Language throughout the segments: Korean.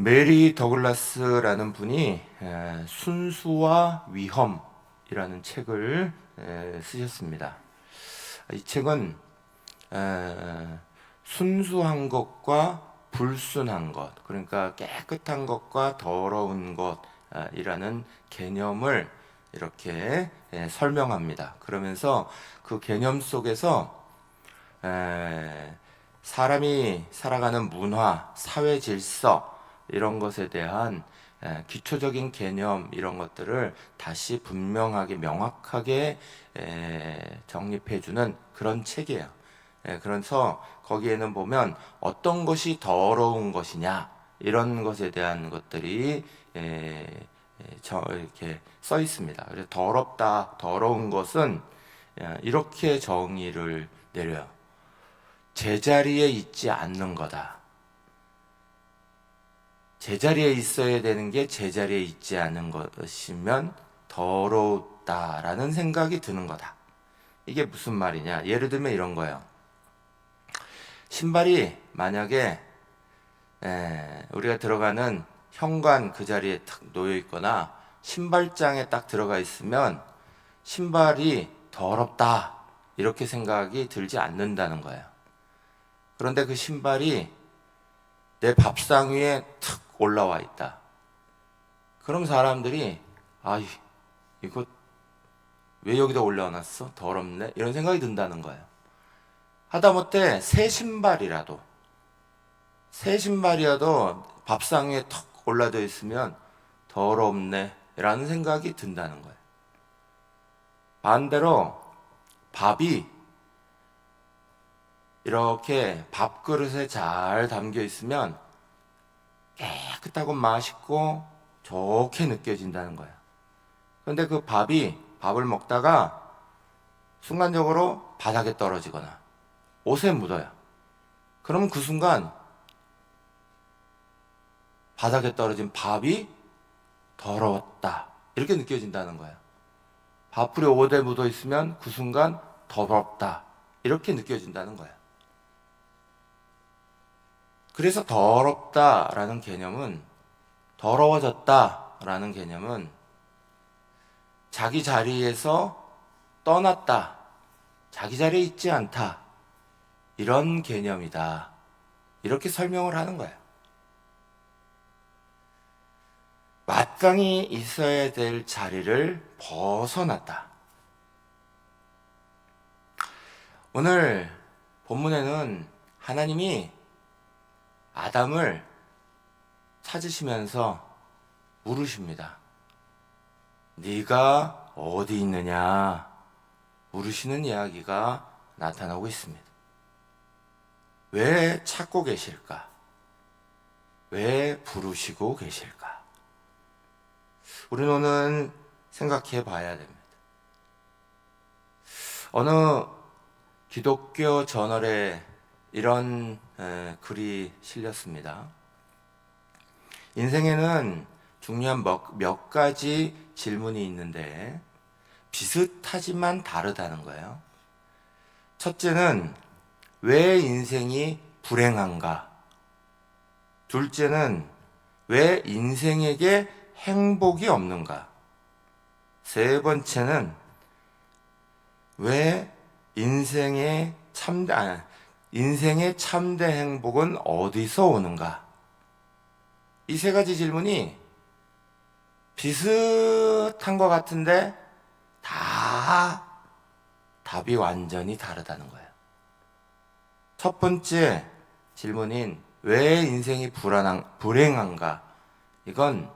메리 더글라스라는 분이 순수와 위험이라는 책을 쓰셨습니다. 이 책은 순수한 것과 불순한 것, 그러니까 깨끗한 것과 더러운 것이라는 개념을 이렇게 설명합니다. 그러면서 그 개념 속에서 사람이 살아가는 문화, 사회 질서 이런 것에 대한 기초적인 개념 이런 것들을 다시 분명하게 명확하게 정립해주는 그런 책이에요. 그래서 거기에는 보면 어떤 것이 더러운 것이냐 이런 것에 대한 것들이 이렇게 써 있습니다. 그래서 더럽다, 더러운 것은 이렇게 정의를 내려요. 제자리에 있지 않는 거다. 제자리에 있어야 되는 게 제자리에 있지 않은 것이면 더럽다라는 생각이 드는 거다. 이게 무슨 말이냐? 예를 들면 이런 거예요. 신발이 만약에 우리가 들어가는 현관 그 자리에 탁 놓여 있거나 신발장에 딱 들어가 있으면 신발이 더럽다 이렇게 생각이 들지 않는다는 거예요. 그런데 그 신발이 내 밥상 위에 탁 올라와 있다. 그럼 사람들이 이거 왜 여기다 올려놨어? 더럽네? 이런 생각이 든다는 거예요. 하다못해 새 신발이어도 밥상 위에 턱 올라져 있으면 더럽네 라는 생각이 든다는 거예요. 반대로 밥이 이렇게 밥그릇에 잘 담겨 있으면 깨끗하고 맛있고 좋게 느껴진다는 거예요. 그런데 그 밥을 먹다가 순간적으로 바닥에 떨어지거나 옷에 묻어요. 그럼 그 순간 바닥에 떨어진 밥이 더러웠다 이렇게 느껴진다는 거예요. 밥풀이 옷에 묻어 있으면 그 순간 더럽다 이렇게 느껴진다는 거예요. 그래서 더러워졌다라는 개념은 자기 자리에서 떠났다, 자기 자리에 있지 않다 이런 개념이다 이렇게 설명을 하는 거예요. 마땅히 있어야 될 자리를 벗어났다. 오늘 본문에는 하나님이 아담을 찾으시면서 물으십니다. 네가 어디 있느냐? 물으시는 이야기가 나타나고 있습니다. 왜 찾고 계실까? 왜 부르시고 계실까? 우리는 오늘 생각해 봐야 됩니다. 어느 기독교 저널에 이런 글이 실렸습니다. 인생에는 중요한 몇 가지 질문이 있는데 비슷하지만 다르다는 거예요. 첫째는 왜 인생이 불행한가? 둘째는 왜 인생에게 행복이 없는가? 세 번째는 왜 인생의 참된 행복은 어디서 오는가? 이 세 가지 질문이 비슷한 것 같은데 다 답이 완전히 다르다는 거예요. 첫 번째 질문인 왜 인생이 불행한가? 이건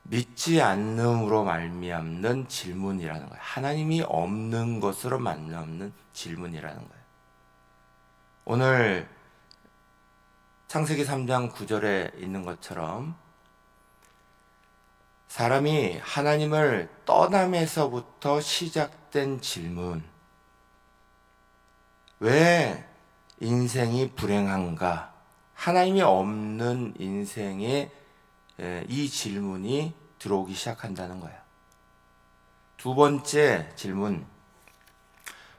믿지 않음으로 말미암는 질문이라는 거예요. 하나님이 없는 것으로 말미암는 질문이라는 거예요. 오늘 창세기 3장 9절에 있는 것처럼 사람이 하나님을 떠남에서부터 시작된 질문, 왜 인생이 불행한가? 하나님이 없는 인생에 이 질문이 들어오기 시작한다는 거예요. 두 번째 질문,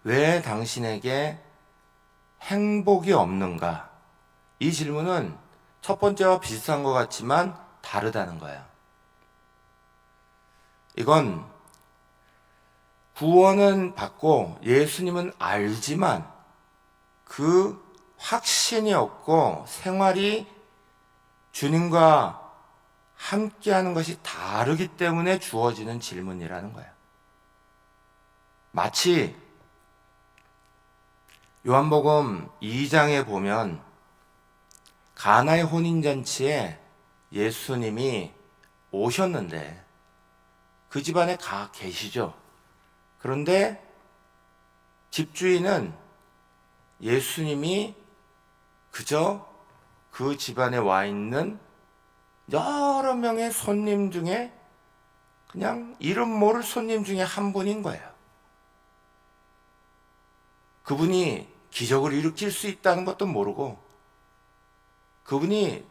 왜 당신에게 행복이 없는가? 이 질문은 첫 번째와 비슷한 것 같지만 다르다는 거예요. 이건 구원은 받고 예수님은 알지만 그 확신이 없고 생활이 주님과 함께하는 것이 다르기 때문에 주어지는 질문이라는 거예요. 마치 요한복음 2장에 보면 가나의 혼인잔치에 예수님이 오셨는데 그 집안에 계시죠. 그런데 집주인은 예수님이 그저 그 집안에 와 있는 여러 명의 손님 중에 그냥 이름 모를 손님 중에 한 분인 거예요. 그분이 기적을 일으킬 수 있다는 것도 모르고 그분이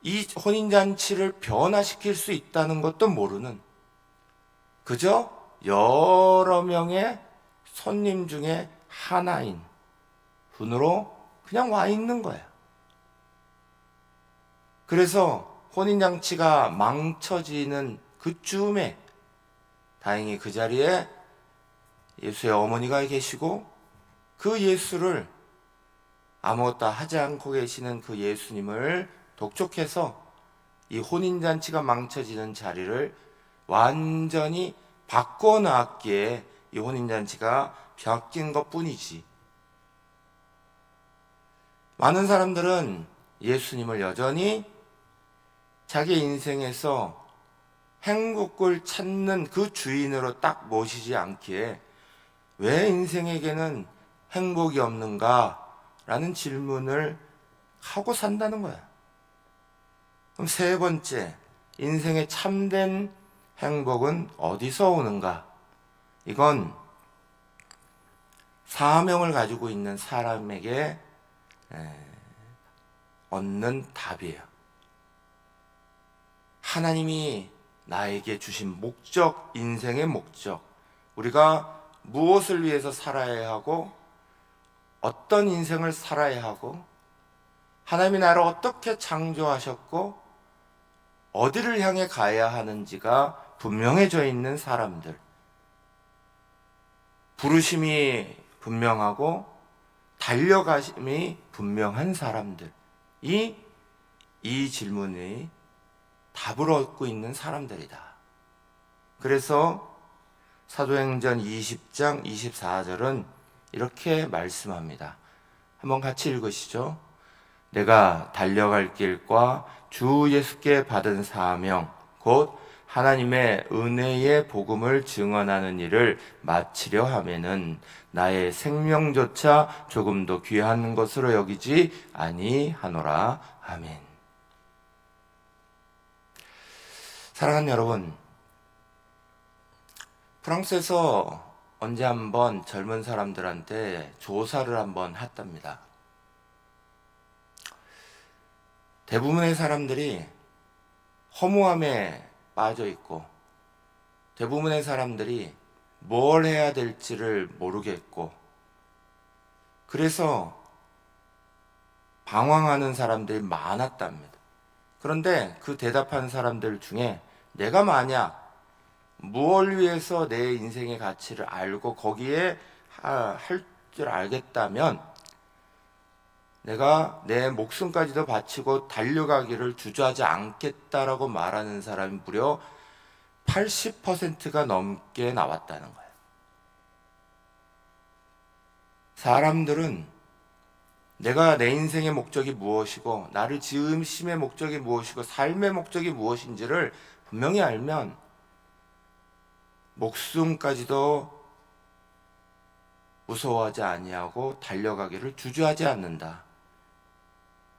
이 혼인잔치를 변화시킬 수 있다는 것도 모르는 그저 여러 명의 손님 중에 하나인 분으로 그냥 와 있는 거예요. 그래서 혼인잔치가 망쳐지는 그 즈음에 다행히 그 자리에 예수의 어머니가 계시고 그 예수를 아무것도 하지 않고 계시는 그 예수님을 독촉해서 이 혼인잔치가 망쳐지는 자리를 완전히 바꿔놨기에 이 혼인잔치가 바뀐 것 뿐이지. 많은 사람들은 예수님을 여전히 자기 인생에서 행복을 찾는 그 주인으로 딱 모시지 않기에 왜 인생에게는 행복이 없는가? 라는 질문을 하고 산다는 거야. 그럼 세 번째, 인생의 참된 행복은 어디서 오는가? 이건 사명을 가지고 있는 사람에게 얻는 답이에요. 하나님이 나에게 주신 목적, 인생의 목적, 우리가 무엇을 위해서 살아야 하고 어떤 인생을 살아야 하고 하나님이 나를 어떻게 창조하셨고 어디를 향해 가야 하는지가 분명해져 있는 사람들, 부르심이 분명하고 달려가심이 분명한 사람들이 이 질문이 답을 얻고 있는 사람들이다. 그래서 사도행전 20장 24절은 이렇게 말씀합니다. 한번 같이 읽으시죠. 내가 달려갈 길과 주 예수께 받은 사명 곧 하나님의 은혜의 복음을 증언하는 일을 마치려 하면은 나의 생명조차 조금도 귀한 것으로 여기지 아니하노라. 아멘. 사랑하는 여러분, 프랑스에서 언제 한번 젊은 사람들한테 조사를 한번 했답니다. 대부분의 사람들이 허무함에 빠져 있고 대부분의 사람들이 뭘 해야 될지를 모르겠고 그래서 방황하는 사람들이 많았답니다. 그런데 그 대답한 사람들 중에 내가 만약 무엇을 위해서 내 인생의 가치를 알고 거기에 할 줄 알겠다면 내가 내 목숨까지도 바치고 달려가기를 주저하지 않겠다라고 말하는 사람이 무려 80%가 넘게 나왔다는 거예요. 사람들은 내가 내 인생의 목적이 무엇이고 나를 지은 심의 목적이 무엇이고 삶의 목적이 무엇인지를 분명히 알면 목숨까지도 무서워하지 아니하고 달려가기를 주저하지 않는다.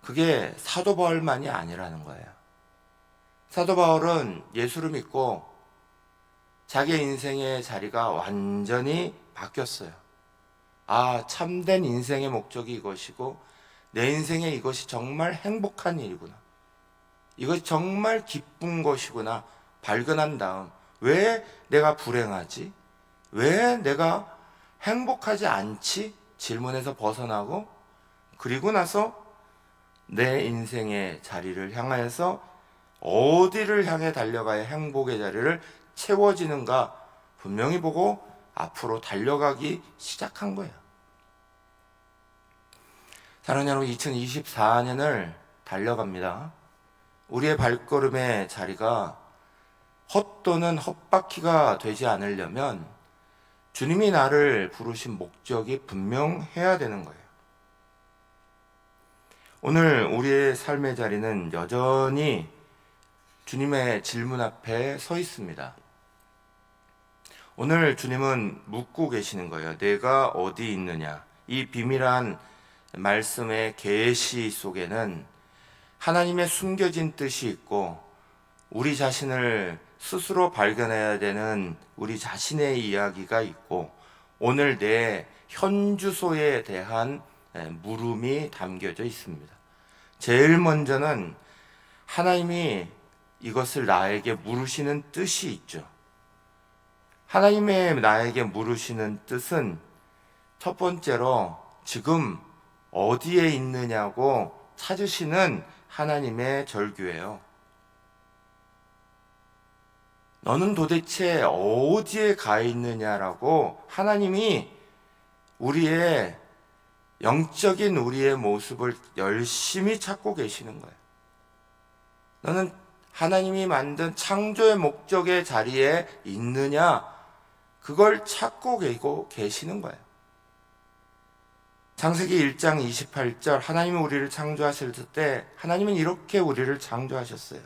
그게 사도 바울만이 아니라는 거예요. 사도 바울은 예수를 믿고 자기 인생의 자리가 완전히 바뀌었어요. 아, 참된 인생의 목적이 이것이고 내 인생에 이것이 정말 행복한 일이구나. 이것이 정말 기쁜 것이구나. 발견한 다음 왜 내가 불행하지? 왜 내가 행복하지 않지? 질문에서 벗어나고 그리고 나서 내 인생의 자리를 향하여서 어디를 향해 달려가야 행복의 자리를 채워지는가 분명히 보고 앞으로 달려가기 시작한 거예요. 사랑하는 여러분, 2024년을 달려갑니다. 우리의 발걸음의 자리가 헛도는 헛바퀴가 되지 않으려면 주님이 나를 부르신 목적이 분명해야 되는 거예요. 오늘 우리의 삶의 자리는 여전히 주님의 질문 앞에 서 있습니다. 오늘 주님은 묻고 계시는 거예요. 내가 어디 있느냐? 이 비밀한 말씀의 계시 속에는 하나님의 숨겨진 뜻이 있고 우리 자신을 스스로 발견해야 되는 우리 자신의 이야기가 있고 오늘 내 현주소에 대한 물음이 담겨져 있습니다. 제일 먼저는 하나님이 이것을 나에게 물으시는 뜻이 있죠. 하나님의 나에게 물으시는 뜻은 첫 번째로 지금 어디에 있느냐고 찾으시는 하나님의 절규예요. 너는 도대체 어디에 가 있느냐라고 하나님이 우리의 영적인 우리의 모습을 열심히 찾고 계시는 거예요. 너는 하나님이 만든 창조의 목적의 자리에 있느냐? 그걸 찾고 계시는 거예요. 창세기 1장 28절 하나님이 우리를 창조하실 때 하나님은 이렇게 우리를 창조하셨어요.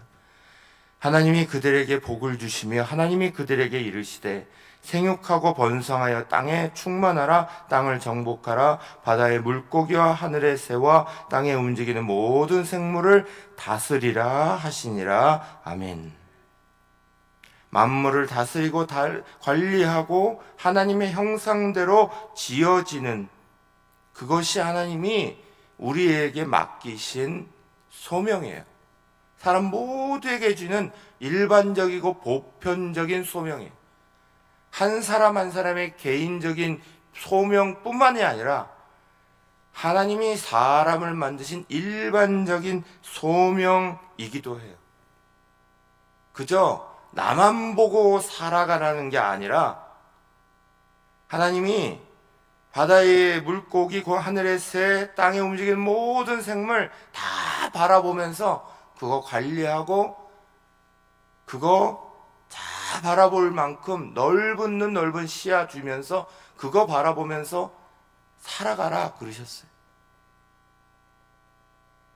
하나님이 그들에게 복을 주시며 하나님이 그들에게 이르시되 생육하고 번성하여 땅에 충만하라 땅을 정복하라 바다의 물고기와 하늘의 새와 땅에 움직이는 모든 생물을 다스리라 하시니라. 아멘. 만물을 다스리고 관리하고 하나님의 형상대로 지어지는 그것이 하나님이 우리에게 맡기신 소명이에요. 사람 모두에게 주는 일반적이고 보편적인 소명이에요. 한 사람 한 사람의 개인적인 소명뿐만이 아니라 하나님이 사람을 만드신 일반적인 소명이기도 해요. 그저 나만 보고 살아가라는 게 아니라 하나님이 바다의 물고기, 그 하늘의 새, 땅에 움직이는 모든 생물 다 바라보면서 그거 관리하고 그거 다 바라볼 만큼 넓은 눈 넓은 시야 주면서 그거 바라보면서 살아가라 그러셨어요.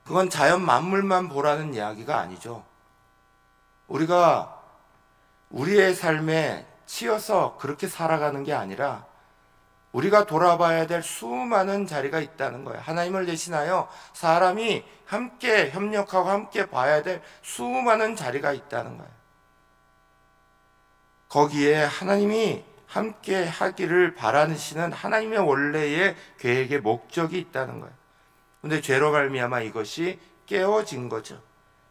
그건 자연 만물만 보라는 이야기가 아니죠. 우리가 우리의 삶에 치여서 그렇게 살아가는 게 아니라 우리가 돌아봐야 될 수많은 자리가 있다는 거예요. 하나님을 대신하여 사람이 함께 협력하고 함께 봐야 될 수많은 자리가 있다는 거예요. 거기에 하나님이 함께 하기를 바라시는 하나님의 원래의 계획의 목적이 있다는 거예요. 근데 죄로 말미암아 이것이 깨어진 거죠.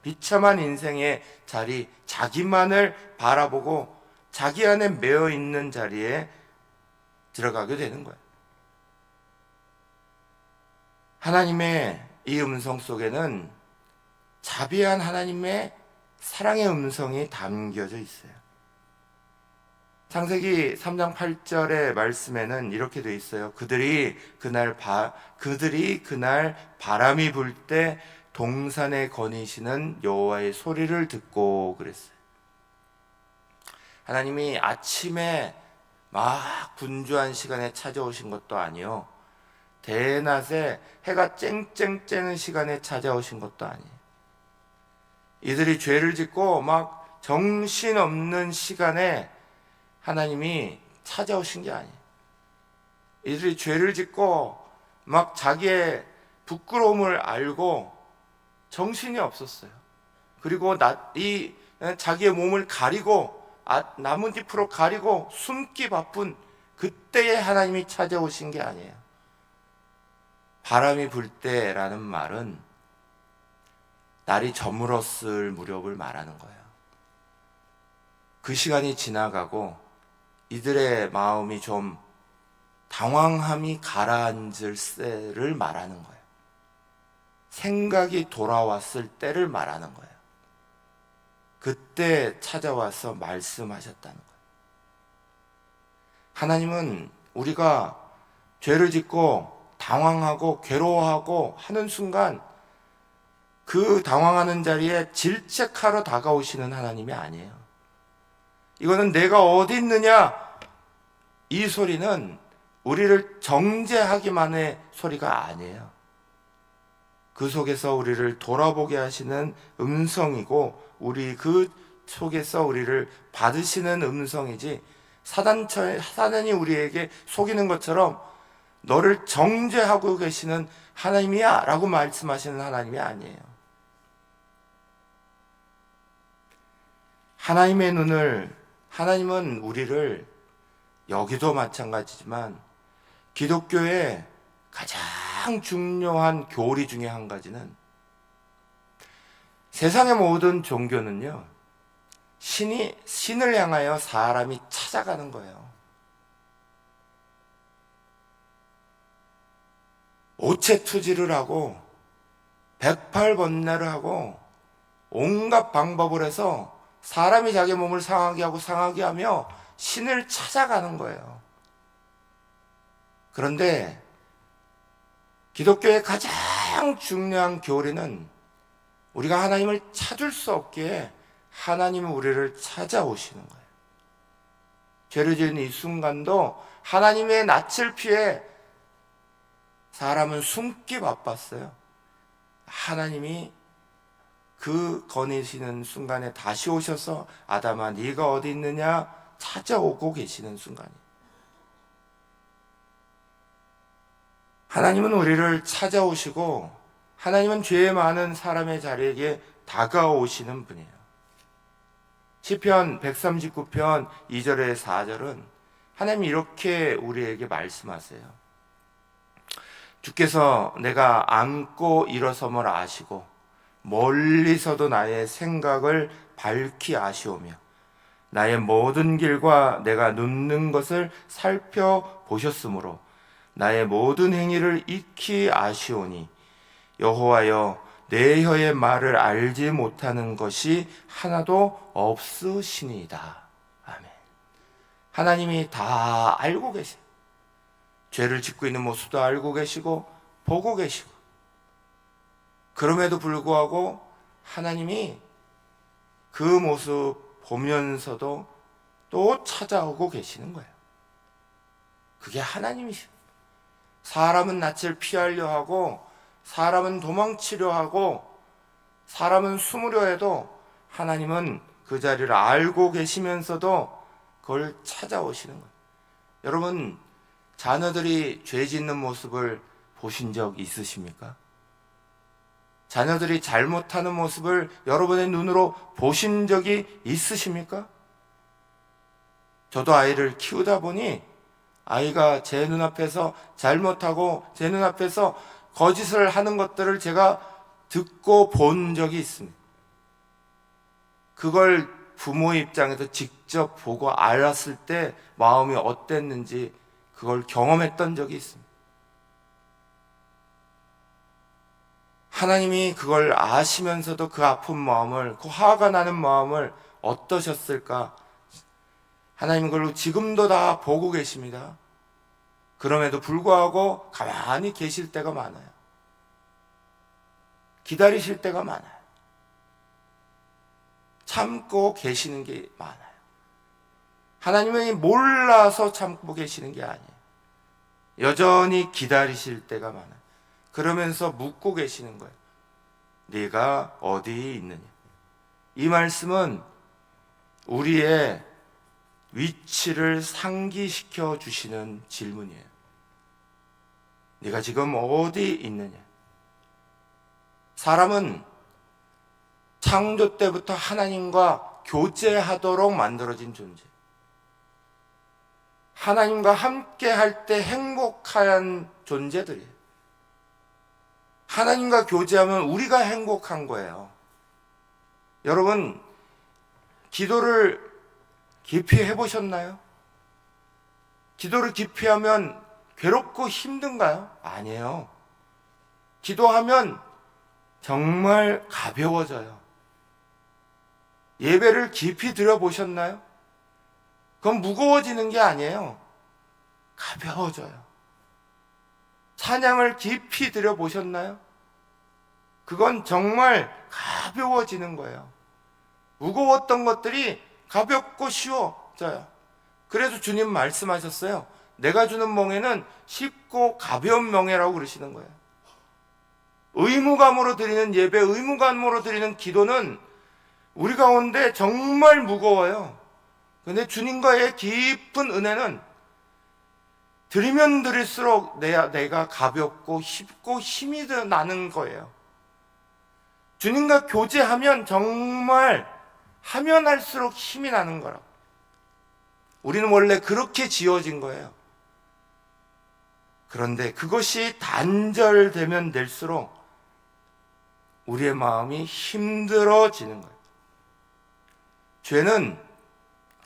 비참한 인생의 자리, 자기만을 바라보고 자기 안에 매여 있는 자리에 들어가게 되는 거예요. 하나님의 이 음성 속에는 자비한 하나님의 사랑의 음성이 담겨져 있어요. 창세기 3장 8절의 말씀에는 이렇게 돼 있어요. 그들이 그날 바람이 불 때 동산에 거니시는 여호와의 소리를 듣고 그랬어요. 하나님이 아침에 막 분주한 시간에 찾아오신 것도 아니요. 대낮에 해가 쨍쨍 쬐는 시간에 찾아오신 것도 아니에요. 이들이 죄를 짓고 막 정신없는 시간에 하나님이 찾아오신 게 아니에요. 이들이 죄를 짓고 막 자기의 부끄러움을 알고 정신이 없었어요. 그리고 자기의 몸을 가리고 나뭇잎으로 가리고 숨기 바쁜 그때에 하나님이 찾아오신 게 아니에요. 바람이 불 때라는 말은 날이 저물었을 무렵을 말하는 거예요. 그 시간이 지나가고 이들의 마음이 좀 당황함이 가라앉을 때를 말하는 거예요. 생각이 돌아왔을 때를 말하는 거예요. 그때 찾아와서 말씀하셨다는 거예요. 하나님은 우리가 죄를 짓고 당황하고 괴로워하고 하는 순간 그 당황하는 자리에 질책하러 다가오시는 하나님이 아니에요. 이거는 내가 어디 있느냐, 이 소리는 우리를 정죄하기만의 소리가 아니에요. 그 속에서 우리를 돌아보게 하시는 음성이고, 우리 그 속에서 우리를 받으시는 음성이지, 사단이 우리에게 속이는 것처럼 너를 정죄하고 계시는 하나님이야 라고 말씀하시는 하나님이 아니에요. 하나님은 우리를, 여기도 마찬가지지만 기독교의 가장 중요한 교리 중에 한 가지는, 세상의 모든 종교는요, 신을 향하여 사람이 찾아가는 거예요. 오체투지를 하고 백팔번뇌를 하고 온갖 방법을 해서 사람이 자기 몸을 상하게 하고 상하게 하며 신을 찾아가는 거예요. 그런데 기독교의 가장 중요한 교리는 우리가 하나님을 찾을 수 없기에 하나님은 우리를 찾아오시는 거예요. 죄를 지은 이 순간도 하나님의 낯을 피해 사람은 숨기 바빴어요. 하나님이 그 거니시는 순간에 다시 오셔서 아담아 네가 어디 있느냐 찾아오고 계시는 순간이에요. 하나님은 우리를 찾아오시고, 하나님은 죄 많은 사람의 자리에게 다가오시는 분이에요. 시편 139편 2절에 4절은 하나님이 이렇게 우리에게 말씀하세요. 주께서 내가 앉고 일어섬을 아시고 멀리서도 나의 생각을 밝히 아시오며 나의 모든 길과 내가 눕는 것을 살펴보셨으므로 나의 모든 행위를 익히 아시오니 여호와여 내 혀의 말을 알지 못하는 것이 하나도 없으시니이다. 아멘. 하나님이 다 알고 계세요. 죄를 짓고 있는 모습도 알고 계시고 보고 계시고, 그럼에도 불구하고 하나님이 그 모습 보면서도 또 찾아오고 계시는 거예요. 그게 하나님이시죠. 사람은 낯을 피하려 하고, 사람은 도망치려 하고, 사람은 숨으려 해도 하나님은 그 자리를 알고 계시면서도 그걸 찾아오시는 거예요. 여러분, 자녀들이 죄 짓는 모습을 보신 적 있으십니까? 자녀들이 잘못하는 모습을 여러분의 눈으로 보신 적이 있으십니까? 저도 아이를 키우다 보니 아이가 제 눈앞에서 잘못하고 제 눈앞에서 거짓을 하는 것들을 제가 듣고 본 적이 있습니다. 그걸 부모의 입장에서 직접 보고 알았을 때 마음이 어땠는지 그걸 경험했던 적이 있습니다. 하나님이 그걸 아시면서도 그 아픈 마음을, 그 화가 나는 마음을 어떠셨을까? 하나님은 그걸 지금도 다 보고 계십니다. 그럼에도 불구하고 가만히 계실 때가 많아요. 기다리실 때가 많아요. 참고 계시는 게 많아요. 하나님은 몰라서 참고 계시는 게 아니에요. 여전히 기다리실 때가 많아요. 그러면서 묻고 계시는 거예요. 네가 어디에 있느냐? 이 말씀은 우리의 위치를 상기시켜 주시는 질문이에요. 네가 지금 어디 있느냐? 사람은 창조 때부터 하나님과 교제하도록 만들어진 존재. 하나님과 함께 할 때 행복한 존재들이에요. 하나님과 교제하면 우리가 행복한 거예요. 여러분, 기도를 깊이 해보셨나요? 기도를 깊이 하면 괴롭고 힘든가요? 아니에요. 기도하면 정말 가벼워져요. 예배를 깊이 드려보셨나요? 그건 무거워지는 게 아니에요. 가벼워져요. 찬양을 깊이 드려보셨나요? 그건 정말 가벼워지는 거예요. 무거웠던 것들이 가볍고 쉬워져요. 그래서 주님 말씀하셨어요. 내가 주는 멍에는 쉽고 가벼운 멍에라고 그러시는 거예요. 의무감으로 드리는 예배, 의무감으로 드리는 기도는 우리 가운데 정말 무거워요. 근데 주님과의 깊은 은혜는 드리면 드릴수록 내가 가볍고 쉽고 힘이 나는 거예요. 주님과 교제하면 정말 하면 할수록 힘이 나는 거라고. 우리는 원래 그렇게 지어진 거예요. 그런데 그것이 단절되면 될수록 우리의 마음이 힘들어지는 거예요. 죄는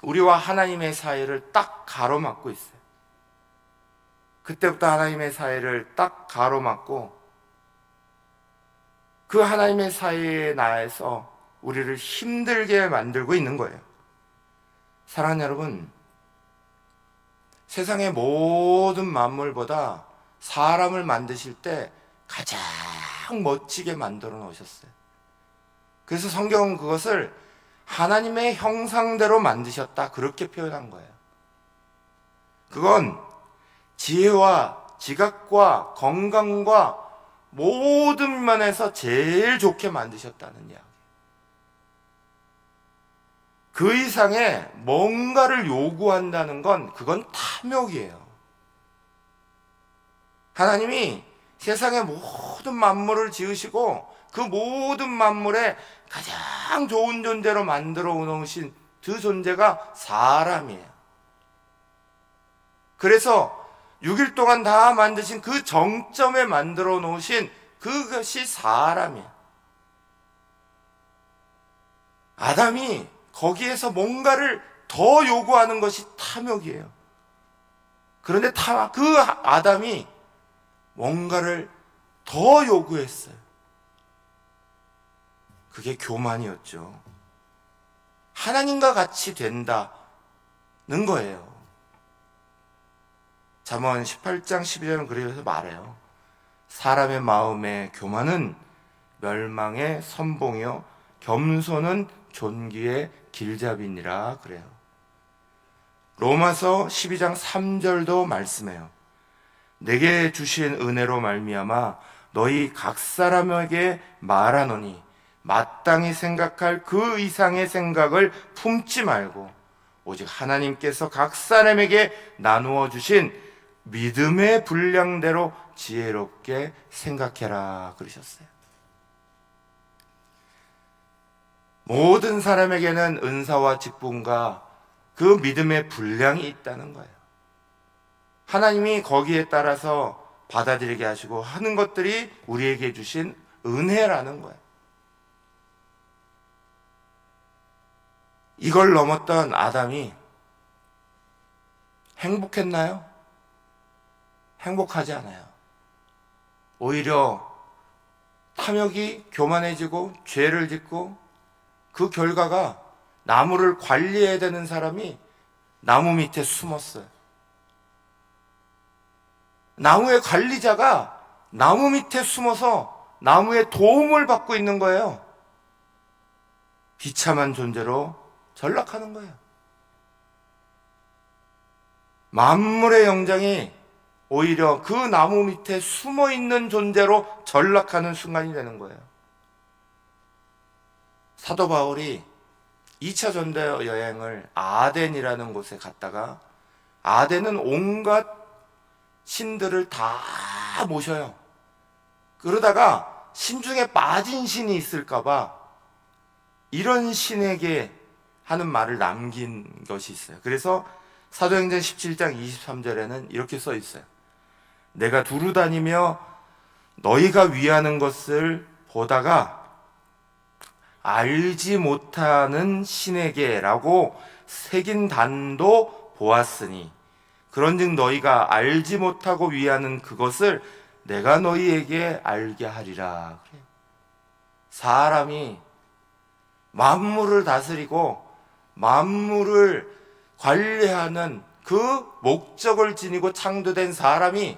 우리와 하나님의 사이를 딱 가로막고 있어요. 그때부터 하나님의 사이를 딱 가로막고 그 하나님의 사이에 나에서 우리를 힘들게 만들고 있는 거예요. 사랑하는 여러분, 세상의 모든 만물보다 사람을 만드실 때 가장 멋지게 만들어 놓으셨어요. 그래서 성경은 그것을 하나님의 형상대로 만드셨다, 그렇게 표현한 거예요. 그건 지혜와 지각과 건강과 모든 면에서 제일 좋게 만드셨다는 이야기. 그 이상의 뭔가를 요구한다는 건 그건 탐욕이에요. 하나님이 세상의 모든 만물을 지으시고 그 모든 만물에 가장 좋은 존재로 만들어 놓으신 그 존재가 사람이에요. 그래서 6일 동안 다 만드신 그 정점에 만들어 놓으신 그것이 사람이에요. 아담이 거기에서 뭔가를 더 요구하는 것이 탐욕이에요. 그런데 그 아담이 뭔가를 더 요구했어요. 그게 교만이었죠. 하나님과 같이 된다는 거예요. 잠언 18장 12절은 그래서 말해요. 사람의 마음의 교만은 멸망의 선봉이요 겸손은 존귀의 길잡이니라 그래요. 로마서 12장 3절도 말씀해요. 내게 주신 은혜로 말미암아 너희 각 사람에게 말하노니 마땅히 생각할 그 이상의 생각을 품지 말고 오직 하나님께서 각 사람에게 나누어 주신 믿음의 분량대로 지혜롭게 생각해라 그러셨어요. 모든 사람에게는 은사와 직분과 그 믿음의 분량이 있다는 거예요. 하나님이 거기에 따라서 받아들이게 하시고 하는 것들이 우리에게 주신 은혜라는 거예요. 이걸 넘었던 아담이 행복했나요? 행복하지 않아요. 오히려 탐욕이 교만해지고 죄를 짓고 그 결과가 나무를 관리해야 되는 사람이 나무 밑에 숨었어요. 나무의 관리자가 나무 밑에 숨어서 나무의 도움을 받고 있는 거예요. 비참한 존재로 전락하는 거예요. 만물의 영장이 오히려 그 나무 밑에 숨어 있는 존재로 전락하는 순간이 되는 거예요. 사도 바울이 2차 전도 여행을 아덴이라는 곳에 갔다가 아덴은 온갖 신들을 다 모셔요. 그러다가 신 중에 빠진 신이 있을까봐 이런 신에게 하는 말을 남긴 것이 있어요. 그래서 사도행전 17장 23절에는 이렇게 써 있어요. 내가 두루 다니며 너희가 위하는 것을 보다가 알지 못하는 신에게라고 새긴 단도 보았으니 그런즉 너희가 알지 못하고 위하는 그것을 내가 너희에게 알게 하리라. 사람이 만물을 다스리고 만물을 관리하는 그 목적을 지니고 창조된 사람이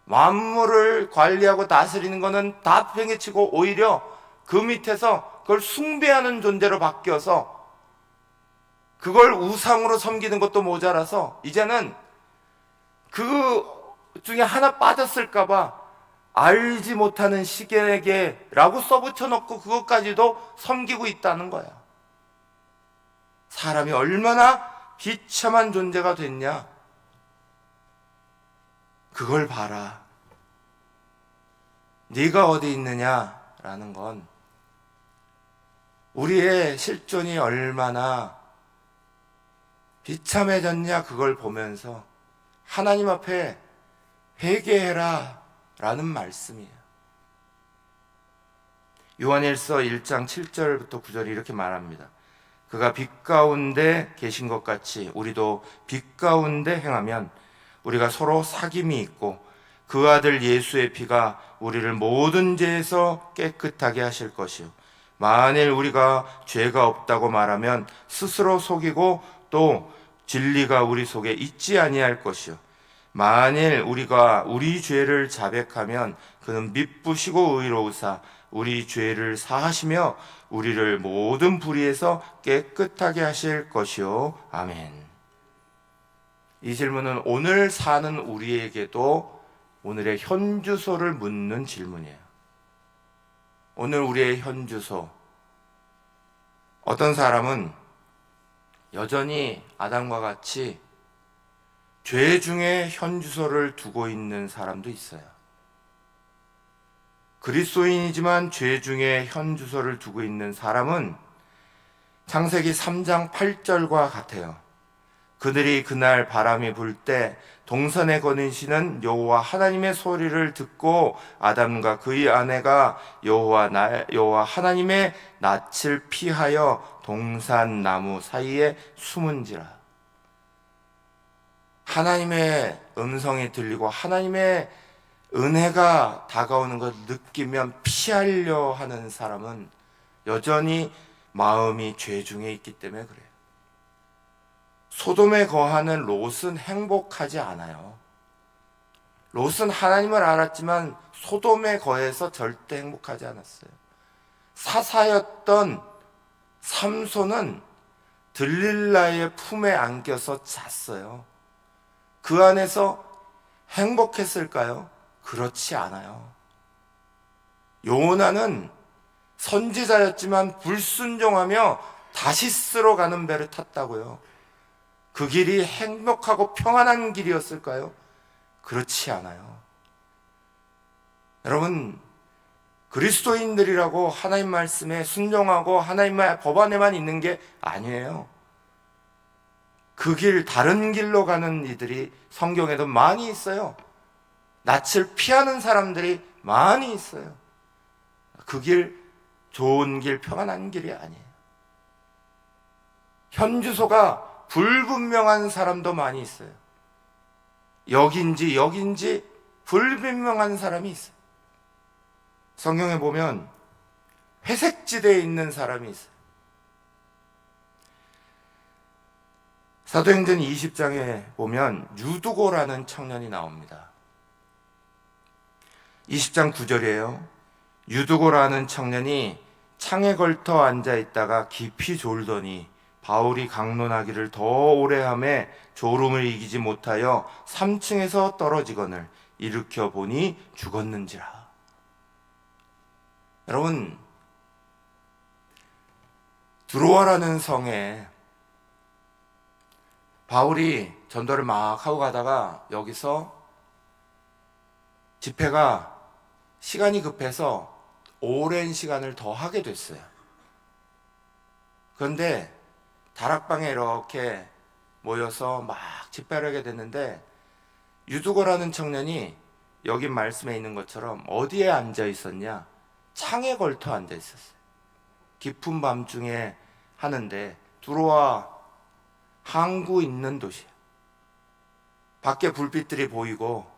만물을 관리하고 다스리는 것은 다 팽개치고 오히려 그 밑에서 그걸 숭배하는 존재로 바뀌어서 그걸 우상으로 섬기는 것도 모자라서 이제는 그 중에 하나 빠졌을까봐 알지 못하는 시계에게라고 써붙여놓고 그것까지도 섬기고 있다는 거야. 사람이 얼마나 비참한 존재가 됐냐? 그걸 봐라. 네가 어디 있느냐라는 건 우리의 실존이 얼마나 비참해졌냐 그걸 보면서 하나님 앞에 회개해라 라는 말씀이에요. 요한일서 1장 7절부터 9절이 이렇게 말합니다. 그가 빛 가운데 계신 것 같이 우리도 빛 가운데 행하면 우리가 서로 사귐이 있고 그 아들 예수의 피가 우리를 모든 죄에서 깨끗하게 하실 것이요 만일 우리가 죄가 없다고 말하면 스스로 속이고 또 진리가 우리 속에 있지 아니할 것이요 만일 우리가 우리 죄를 자백하면 그는 미쁘시고 의로우사 우리 죄를 사하시며 우리를 모든 불의에서 깨끗하게 하실 것이요 아멘. 이 질문은 오늘 사는 우리에게도 오늘의 현주소를 묻는 질문이에요. 오늘 우리의 현주소. 어떤 사람은 여전히 아담과 같이 죄 중에 현주소를 두고 있는 사람도 있어요. 그리스도인이지만 죄 중에 현주소를 두고 있는 사람은 창세기 3장 8절과 같아요. 그들이 그날 바람이 불 때 동산에 거니시는 여호와 하나님의 소리를 듣고 아담과 그의 아내가 여호와 하나님의 낯을 피하여 동산 나무 사이에 숨은지라. 하나님의 음성이 들리고 하나님의 은혜가 다가오는 것을 느끼면 피하려 하는 사람은 여전히 마음이 죄 중에 있기 때문에 그래요. 소돔에 거하는 롯은 행복하지 않아요. 롯은 하나님을 알았지만 소돔에 거해서 절대 행복하지 않았어요. 사사였던 삼손은 들릴라의 품에 안겨서 잤어요. 그 안에서 행복했을까요? 그렇지 않아요. 요나는 선지자였지만 불순종하며 다시스로 가는 배를 탔다고요. 그 길이 행복하고 평안한 길이었을까요? 그렇지 않아요. 여러분, 그리스도인들이라고 하나님 말씀에 순종하고 하나님의 법 안에만 있는 게 아니에요. 그 길, 다른 길로 가는 이들이 성경에도 많이 있어요. 낯을 피하는 사람들이 많이 있어요. 그 길, 좋은 길, 평안한 길이 아니에요. 현주소가 불분명한 사람도 많이 있어요. 여긴지 불분명한 사람이 있어요. 성경에 보면 회색지대에 있는 사람이 있어요. 사도행전 20장에 보면 유두고라는 청년이 나옵니다. 20장 9절이에요. 유두고라는 청년이 창에 걸터 앉아 있다가 깊이 졸더니 바울이 강론하기를 더 오래 하매 졸음을 이기지 못하여 3층에서 떨어지거늘 일으켜 보니 죽었는지라. 여러분, 드로아라는 성에 바울이 전도를 막 하고 가다가 여기서 집회가 시간이 급해서 오랜 시간을 더 하게 됐어요. 그런데 다락방에 이렇게 모여서 막 집회를 하게 됐는데 유두고라는 청년이 여기 말씀에 있는 것처럼 어디에 앉아 있었냐? 창에 걸터 앉아 있었어요. 깊은 밤중에 하는데 드로아 항구 있는 도시야. 밖에 불빛들이 보이고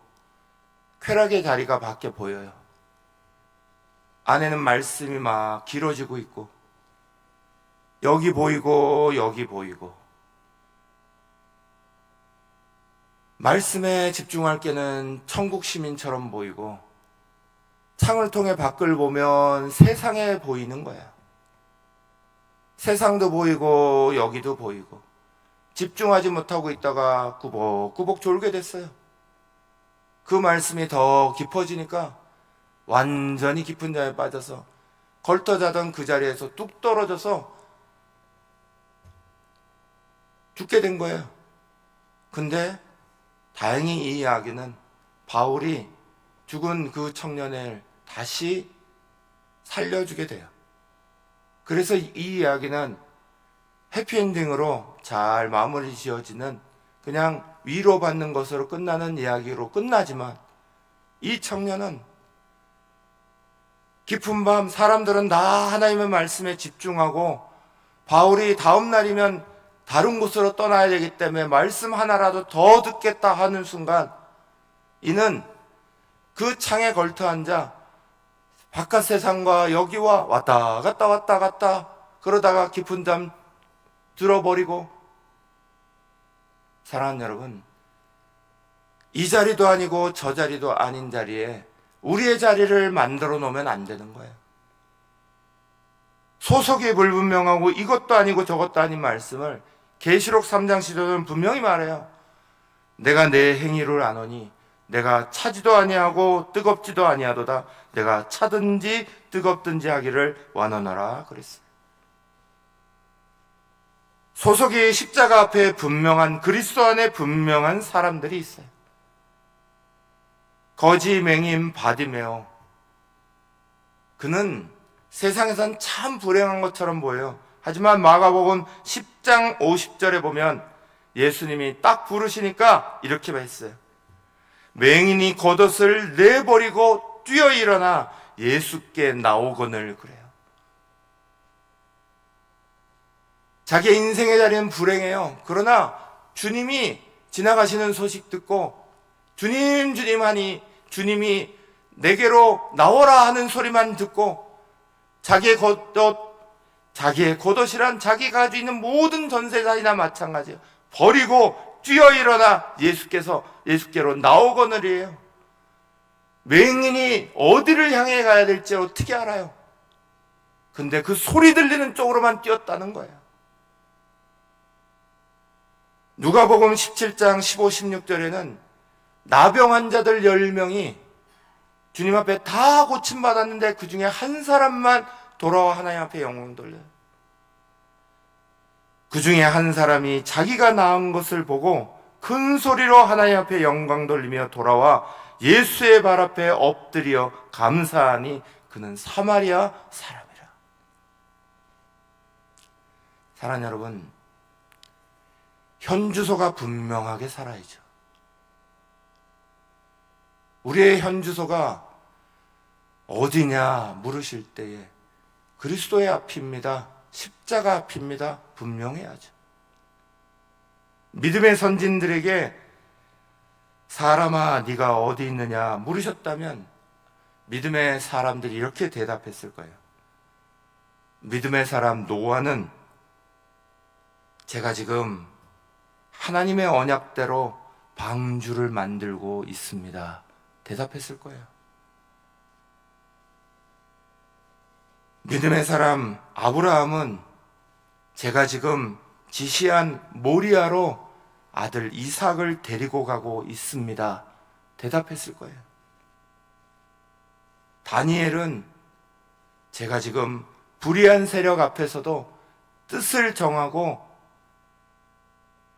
쾌락의 자리가 밖에 보여요. 안에는 말씀이 막 길어지고 있고, 여기 보이고 여기 보이고, 말씀에 집중할 때는 천국 시민처럼 보이고, 창을 통해 밖을 보면 세상에 보이는 거야. 세상도 보이고 여기도 보이고, 집중하지 못하고 있다가 꾸벅꾸벅 졸게 됐어요. 그 말씀이 더 깊어지니까 완전히 깊은 잠에 빠져서 걸터 자던 그 자리에서 뚝 떨어져서 죽게 된 거예요. 근데 다행히 이 이야기는 바울이 죽은 그 청년을 다시 살려주게 돼요. 그래서 이 이야기는 해피엔딩으로 잘 마무리 지어지는, 그냥 위로받는 것으로 끝나는 이야기로 끝나지만, 이 청년은 깊은 밤 사람들은 다 하나님의 말씀에 집중하고, 바울이 다음 날이면 다른 곳으로 떠나야 되기 때문에 말씀 하나라도 더 듣겠다 하는 순간, 이는 그 창에 걸터 앉아 바깥 세상과 여기와 왔다 갔다 그러다가 깊은 잠 들어버리고. 사랑하는 여러분, 이 자리도 아니고 저 자리도 아닌 자리에 우리의 자리를 만들어 놓으면 안 되는 거예요. 소속이 불분명하고 이것도 아니고 저것도 아닌 말씀을 계시록 3장 10절은 분명히 말해요. 내가 내 행위를 아노니 내가 차지도 아니하고 뜨겁지도 아니하도다. 내가 차든지 뜨겁든지 하기를 원하노라 그랬어요. 소속이 십자가 앞에 분명한, 그리스도 안에 분명한 사람들이 있어요. 거지 맹인 바디메오, 그는 세상에선 참 불행한 것처럼 보여요. 하지만 마가복음 10장 50절에 보면 예수님이 딱 부르시니까 이렇게 했어요. 맹인이 겉옷을 내버리고 뛰어 일어나 예수께 나오거늘 그래요. 자기 인생의 자리는 불행해요. 그러나 주님이 지나가시는 소식 듣고 주님 하니 주님이 내게로 나오라 하는 소리만 듣고 자기의 겉옷이란 자기가 가지고 있는 모든 전세산이나 마찬가지예요. 버리고 뛰어 일어나 예수께로 나오거늘이에요. 맹인이 어디를 향해 가야 될지 어떻게 알아요? 근데 그 소리 들리는 쪽으로만 뛰었다는 거예요. 누가복음 17장 15, 16절에는 나병 환자들 10명이 주님 앞에 다 고침받았는데 그 중에 한 사람만 돌아와 하나님 앞에 영광 돌려요. 그 중에 한 사람이 자기가 나은 것을 보고 큰 소리로 하나님 앞에 영광 돌리며 돌아와 예수의 발 앞에 엎드려 감사하니 그는 사마리아 사람이라. 사랑하는 여러분, 현주소가 분명하게 살아야죠. 우리의 현주소가 어디냐 물으실 때에 그리스도의 앞입니다. 십자가 앞입니다. 분명해야죠. 믿음의 선진들에게 사람아 네가 어디 있느냐 물으셨다면 믿음의 사람들이 이렇게 대답했을 거예요. 믿음의 사람 노아는 제가 지금 하나님의 언약대로 방주를 만들고 있습니다. 대답했을 거예요. 믿음의 사람 아브라함은 제가 지금 지시한 모리아로 아들 이삭을 데리고 가고 있습니다. 대답했을 거예요. 다니엘은 제가 지금 불의한 세력 앞에서도 뜻을 정하고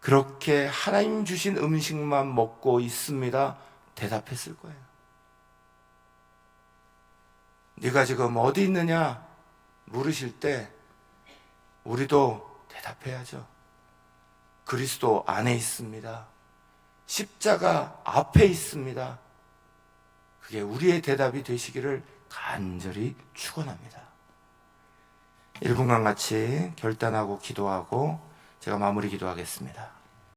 그렇게 하나님 주신 음식만 먹고 있습니다. 대답했을 거예요. 네가 지금 어디 있느냐 물으실 때 우리도 대답해야죠. 그리스도 안에 있습니다. 십자가 앞에 있습니다. 그게 우리의 대답이 되시기를 간절히 축원합니다. 1분간 같이 결단하고 기도하고 제가 마무리 기도하겠습니다.